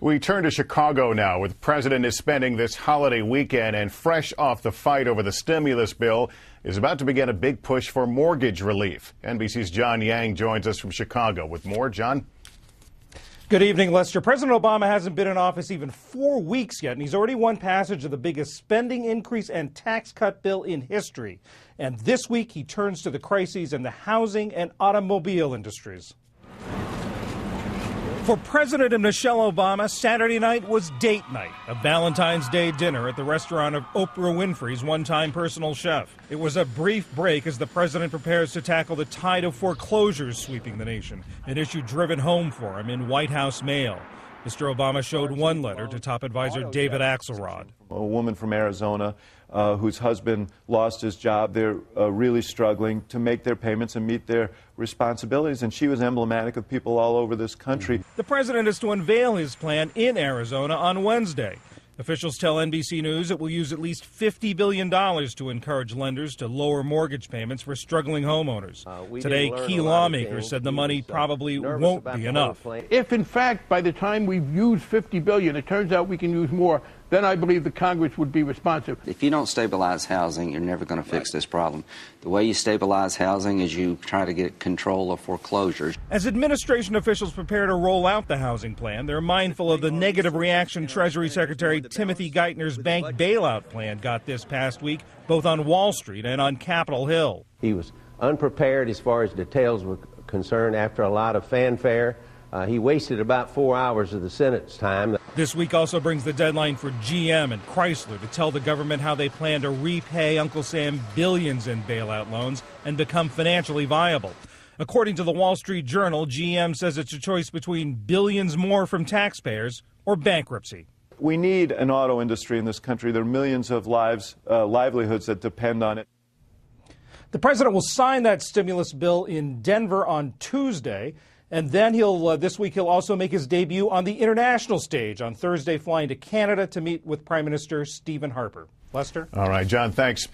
We turn to Chicago now, where the president is spending this holiday weekend, and fresh off the fight over the stimulus bill, is about to begin a big push for mortgage relief. NBC's John Yang joins us from Chicago with more. John? Good evening, Lester. President Obama hasn't been in office even 4 weeks yet, and he's already won passage of the biggest spending increase and tax cut bill in history. And this week, he turns to the crises in the housing and automobile industries. For President and Michelle Obama, Saturday night was date night, a Valentine's Day dinner at the restaurant of Oprah Winfrey's one-time personal chef. It was a brief break as the president prepares to tackle the tide of foreclosures sweeping the nation, an issue driven home for him in White House mail. Mr. Obama showed one letter to top advisor David Axelrod. A woman from Arizona whose husband lost his job. They're really struggling to make their payments and meet their responsibilities, and she was emblematic of people all over this country. The president is to unveil his plan in Arizona on Wednesday. Officials tell NBC News it will use at least $50 billion to encourage lenders to lower mortgage payments for struggling homeowners. Today, key lawmakers said the money probably won't be enough. If, in fact, by the time we've used $50 billion, it turns out we can use more, then I believe the Congress would be responsive. If you don't stabilize housing, you're never going to fix this problem. The way you stabilize housing is you try to get control of foreclosures. As administration officials prepare to roll out the housing plan, they're mindful of the negative reaction Treasury Secretary Timothy Geithner's bank bailout plan got this past week, both on Wall Street and on Capitol Hill. He was unprepared as far as details were concerned after a lot of fanfare. He wasted about 4 hours of the Senate's time. This week also brings the deadline for GM and Chrysler to tell the government how they plan to repay Uncle Sam billions in bailout loans and become financially viable. According to the Wall Street Journal, GM says it's a choice between billions more from taxpayers or bankruptcy. We need an auto industry in this country. There are millions of livelihoods that depend on it. The president will sign that stimulus bill in Denver on Tuesday. And then this week he'll also make his debut on the international stage on Thursday, flying to Canada to meet with Prime Minister Stephen Harper. Lester? All right, John, thanks.